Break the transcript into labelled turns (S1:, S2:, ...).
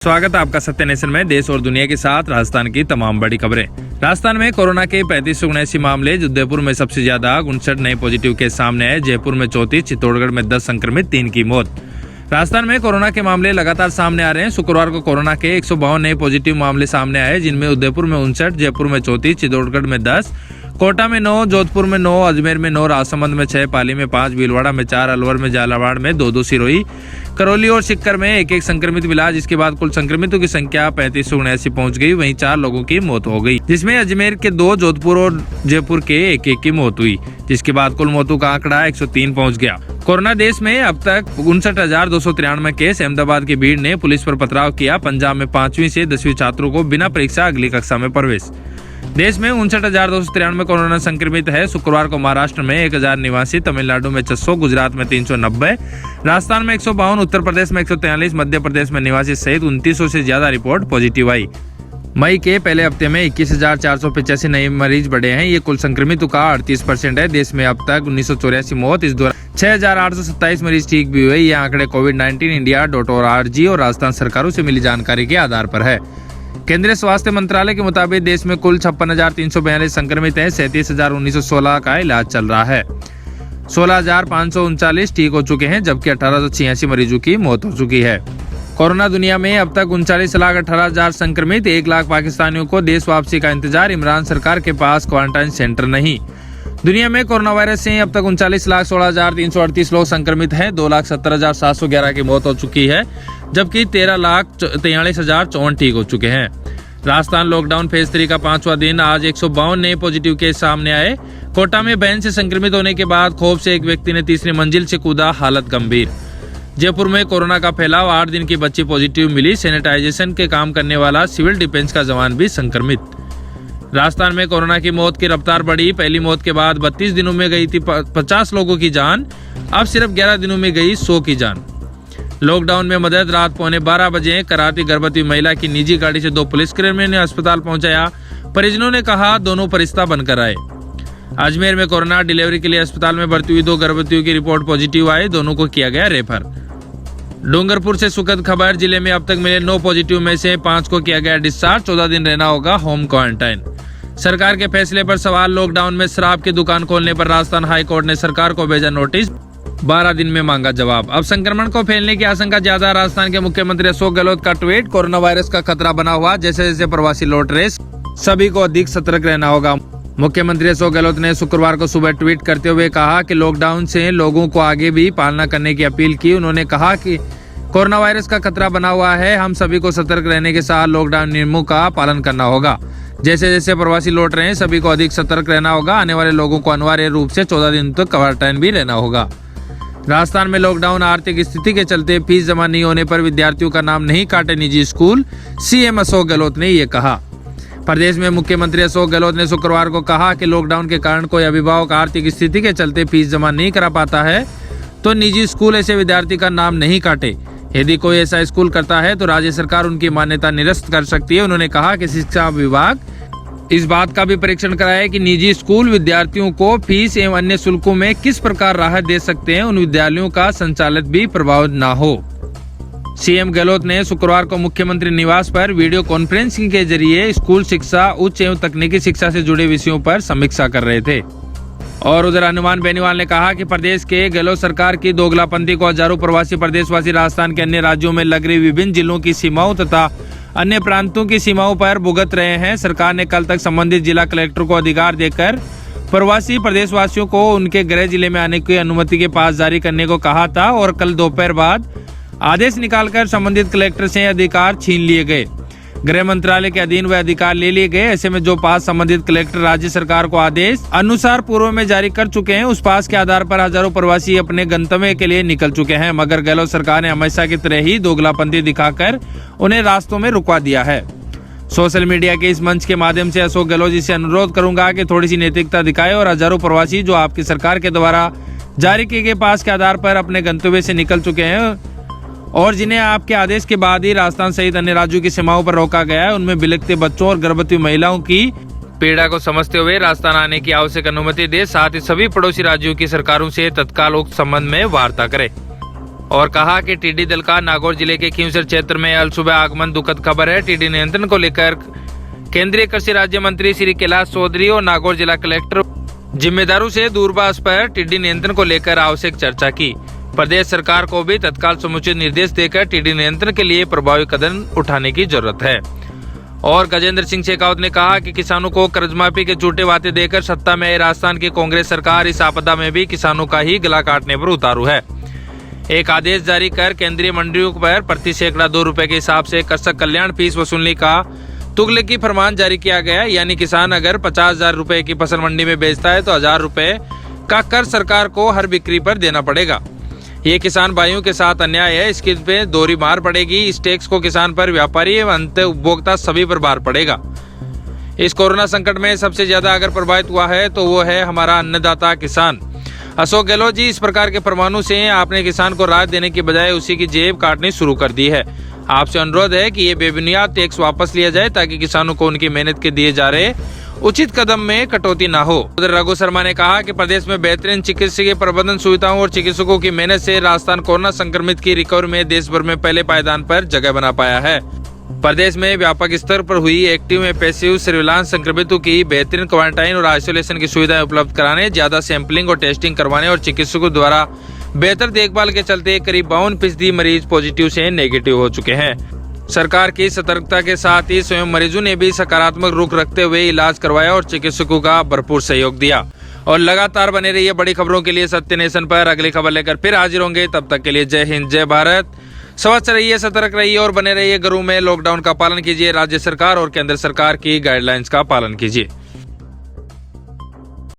S1: स्वागत है आपका सत्य नेशन में। देश और दुनिया के साथ राजस्थान की तमाम बड़ी खबरें। राजस्थान में कोरोना के 3579 मामले, उदयपुर में सबसे ज्यादा 59 नए पॉजिटिव केस सामने आए। जयपुर में 34, चित्तौड़गढ़ में 10 संक्रमित, 3 की मौत। राजस्थान में कोरोना के मामले लगातार सामने आ रहे हैं। शुक्रवार को कोरोना के 152 नए पॉजिटिव मामले सामने आए, जिनमें उदयपुर में 59, जयपुर में 34, चित्तौड़गढ़ में 10, कोटा में 9, जोधपुर में 9, अजमेर में 9, राजसमंद में 6, पाली में 5, भीलवाड़ा में 4, अलवर में, झालावाड़ में 2, सिरोही, करौली और सिक्कर में एक संक्रमित मिला, जिसके बाद कुल संक्रमितों की संख्या 3579 पहुंच गई। वहीं 4 लोगों की मौत हो गई, जिसमें अजमेर के 2, जोधपुर और जयपुर के एक की मौत हुई, जिसके बाद कुल मौतों का आंकड़ा 103 पहुंच गया। कोरोना देश में अब तक 59,293 केस। अहमदाबाद की भीड़ ने पुलिस पर पथराव किया। पंजाब में 5वीं से 10वीं छात्रों को बिना परीक्षा अगली कक्षा में प्रवेश। देश में 59,293 कोरोना संक्रमित है। शुक्रवार को महाराष्ट्र में 1089, तमिलनाडु में 600, गुजरात में 390, राजस्थान में 152, उत्तर प्रदेश में 143, मध्य प्रदेश में 89 सहित 2900 से ज्यादा रिपोर्ट पॉजिटिव आई। मई के पहले हफ्ते में 21,485 नए मरीज बढ़े हैं। ये कुल संक्रमितों का 38% है। देश में अब तक 1984 मौत। इस दौरान 6,827 मरीज ठीक भी हुए। ये आंकड़े कोविड-19 इंडिया.org और राजस्थान सरकारों से मिली जानकारी के आधार पर है। केंद्रीय स्वास्थ्य मंत्रालय के मुताबिक देश में कुल 56,342 संक्रमित हैं। 37,916 का इलाज चल रहा है। 16,539 ठीक हो चुके हैं, जबकि 1,886 मरीजों की मौत हो चुकी है। कोरोना दुनिया में अब तक 39,18,000 संक्रमित, 1 लाख पाकिस्तानियों को देश वापसी का इंतजार। इमरान सरकार के पास क्वारंटाइन सेंटर नहीं। दुनिया में कोरोना वायरस से अब तक 39,16,338 लोग संक्रमित हैं। 2,70,711 की मौत हो चुकी है, जबकि 13,43,054 ठीक हो चुके हैं। राजस्थान लॉकडाउन फेज 3 का 5वां दिन। आज 152 नए पॉजिटिव केस सामने आए। कोटा में बहन से संक्रमित होने के बाद खौफ से एक व्यक्ति ने तीसरी मंजिल से कूदा, हालत गंभीर। जयपुर में कोरोना का फैलाव, 8 दिन की बच्ची पॉजिटिव मिली। सैनिटाइजेशन के काम करने वाला सिविल डिफेंस का जवान भी संक्रमित। राजस्थान में कोरोना की मौत की रफ्तार बढ़ी। पहली मौत के बाद 32 दिनों में गई थी 50 लोगों की जान, अब सिर्फ 11 दिनों में गई 100 की जान। लॉकडाउन में मदद, रात 11:15 बजे कराती गर्भवती महिला की निजी गाड़ी से 2 पुलिसकर्मियों ने अस्पताल पहुंचाया। परिजनों ने कहा दोनों फरिश्ता बनकर आए। अजमेर में कोरोना डिलीवरी के लिए अस्पताल में भर्ती हुई 2 गर्भवतियों की रिपोर्ट पॉजिटिव आई, दोनों को किया गया रेफर। डूंगरपुर से सुखद खबर, जिले में अब तक मिले 9 पॉजिटिव में से 5 को किया गया डिस्चार्ज। 14 दिन रहना होगा होम क्वारंटाइन। सरकार के फैसले पर सवाल, लॉकडाउन में शराब की दुकान खोलने पर राजस्थान हाई कोर्ट ने सरकार को भेजा नोटिस, 12 दिन में मांगा जवाब। अब संक्रमण को फैलने की आशंका ज्यादा। राजस्थान के मुख्यमंत्री अशोक गहलोत का ट्वीट, कोरोना वायरस का खतरा बना हुआ, जैसे जैसे प्रवासी लौट रहे सभी को अधिक सतर्क रहना होगा। मुख्यमंत्री अशोक गहलोत ने शुक्रवार को सुबह ट्वीट करते हुए कहा कि लॉकडाउन से लोगों को आगे भी पालना करने की अपील की। उन्होंने कहा कि कोरोना वायरस का खतरा बना हुआ है, हम सभी को सतर्क रहने के साथ लॉकडाउन नियमों का पालन करना होगा। जैसे जैसे प्रवासी लौट रहे हैं सभी को अधिक सतर्क रहना होगा। आने वाले लोगों को अनिवार्य रूप से 14 दिन तक क्वारंटाइन भी रहना होगा। राजस्थान में लॉकडाउन, आर्थिक स्थिति के चलते फीस जमा नहीं होने पर विद्यार्थियों का नाम नहीं काटे निजी स्कूल, सीएम अशोक गहलोत ने ये कहा। प्रदेश में मुख्यमंत्री अशोक गहलोत ने शुक्रवार को कहा कि लॉकडाउन के कारण कोई अभिभावक आर्थिक स्थिति के चलते फीस जमा नहीं करा पाता है तो निजी स्कूल ऐसे विद्यार्थी का नाम नहीं काटे। यदि कोई ऐसा स्कूल करता है तो राज्य सरकार उनकी मान्यता निरस्त कर सकती है। उन्होंने कहा कि शिक्षा विभाग इस बात का भी परीक्षण कराए कि निजी स्कूल विद्यार्थियों को फीस एवं अन्य शुल्कों में किस प्रकार राहत दे सकते हैं, उन विद्यालयों का संचालन भी प्रभावित न हो। सीएम गहलोत ने शुक्रवार को मुख्यमंत्री निवास पर वीडियो कॉन्फ्रेंसिंग के जरिए स्कूल शिक्षा, उच्च एवं तकनीकी शिक्षा से जुड़े विषयों पर समीक्षा कर रहे थे। और उधर हनुमान बेनीवाल ने कहा कि प्रदेश के गहलोत सरकार की दोगलापंथी को हजारों प्रवासी प्रदेशवासी राजस्थान के अन्य राज्यों में लग रही विभिन्न जिलों की सीमाओं तथा अन्य प्रांतों की सीमाओं पर भुगत रहे हैं। सरकार ने कल तक संबंधित जिला कलेक्टर को अधिकार देकर प्रवासी प्रदेशवासियों को उनके गृह जिले में आने की अनुमति के पास जारी करने को कहा था और कल दोपहर बाद आदेश निकालकर संबंधित कलेक्टर से अधिकार छीन लिए गए। गृह मंत्रालय के अधीन वह अधिकार ले लिए गए। ऐसे में जो पास संबंधित कलेक्टर राज्य सरकार को आदेश अनुसार पूर्व में जारी कर चुके हैं, उस पास के आधार पर हजारों प्रवासी अपने गंतव्य के लिए निकल चुके हैं। मगर गहलोत सरकार ने हमेशा की तरह ही दोगलापंथी दिखाकर उन्हें रास्तों में रुकवा दिया है। सोशल मीडिया के इस मंच के माध्यम से अशोक गहलोत जी से अनुरोध करूंगा कि थोड़ी सी नैतिकता दिखाए और हजारों प्रवासी जो आपकी सरकार के द्वारा जारी किए गए पास के आधार पर अपने गंतव्य से निकल चुके हैं और जिन्हें आपके आदेश के बाद ही राजस्थान सहित अन्य राज्यों की सीमाओं पर रोका गया है, उनमें बिलखते बच्चों और गर्भवती महिलाओं की पीड़ा को समझते हुए राजस्थान आने की आवश्यक अनुमति दे। साथ ही सभी पड़ोसी राज्यों की सरकारों से तत्काल उक्त संबंध में वार्ता करे। और कहा कि टिड्डी दल का नागौर जिले के खींवसर क्षेत्र में अल सुबह आगमन दुखद खबर है। टिड्डी नियंत्रण को लेकर केंद्रीय कृषि राज्य मंत्री श्री कैलाश चौधरी और नागौर जिला कलेक्टर जिम्मेदारों से दूरभाष पर टिड्डी नियंत्रण को लेकर आवश्यक चर्चा की। प्रदेश सरकार को भी तत्काल समुचित निर्देश देकर टिड्डी नियंत्रण के लिए प्रभावी कदम उठाने की जरूरत है। और गजेंद्र सिंह शेखावत ने कहा कि किसानों को कर्जमाफी के झूठे वादे देकर सत्ता में आई राजस्थान की कांग्रेस सरकार इस आपदा में भी किसानों का ही गला काटने पर उतारू है। एक आदेश जारी कर केंद्रीय मंडियों पर प्रति सैकड़ा 2 रुपए के हिसाब से कृषक कल्याण फीस वसूलने का तुगलकी फरमान जारी किया गया। यानी किसान अगर 50,000 रुपए की फसल मंडी में बेचता है तो 1,000 रुपए का कर सरकार को हर बिक्री पर देना पड़ेगा। ये किसान भाइयों के साथ अन्याय है। इसके पे दोहरी मार पड़ेगी। इस टैक्स को किसान पर, व्यापारी एवं अंत उपभोक्ता सभी पर भार पड़ेगा। इस कोरोना संकट में सबसे ज्यादा अगर प्रभावित हुआ है तो वो है हमारा अन्नदाता किसान। अशोक गहलोत जी, इस प्रकार के फरमानों से आपने किसान को राहत देने की बजाय उसी की जेब काटनी शुरू कर दी है। आपसे अनुरोध है कि ये बेबुनियाद टैक्स वापस लिया जाए ताकि किसानों को उनकी मेहनत के दिए जा रहे उचित कदम में कटौती न हो। उधर रघु शर्मा ने कहा कि प्रदेश में बेहतरीन चिकित्सकीय प्रबंधन सुविधाओं और चिकित्सकों की मेहनत से राजस्थान कोरोना संक्रमित की रिकवरी में देश भर में पहले पायदान पर जगह बना पाया है। प्रदेश में व्यापक स्तर पर हुई एक्टिव में पैसिव सर्विलांस संक्रमितों की बेहतरीन क्वारंटाइन और आइसोलेशन की सुविधाएं उपलब्ध कराने, ज्यादा सैंपलिंग और टेस्टिंग करवाने और चिकित्सकों द्वारा बेहतर देखभाल के चलते करीब 52% मरीज पॉजिटिव से नेगेटिव हो चुके हैं। सरकार की सतर्कता के साथ ही स्वयं मरीजों ने भी सकारात्मक रुख रखते हुए इलाज करवाया और चिकित्सकों का भरपूर सहयोग दिया। और लगातार बने रहिए बड़ी खबरों के लिए सत्य नेशन पर। अगली खबर लेकर फिर हाजिर होंगे। तब तक के लिए जय हिंद, जय भारत। स्वस्थ रहिए, सतर्क रहिए और बने रहिए घरों में। लॉकडाउन का पालन कीजिए। राज्य सरकार और केंद्र सरकार की गाइडलाइंस का पालन कीजिए।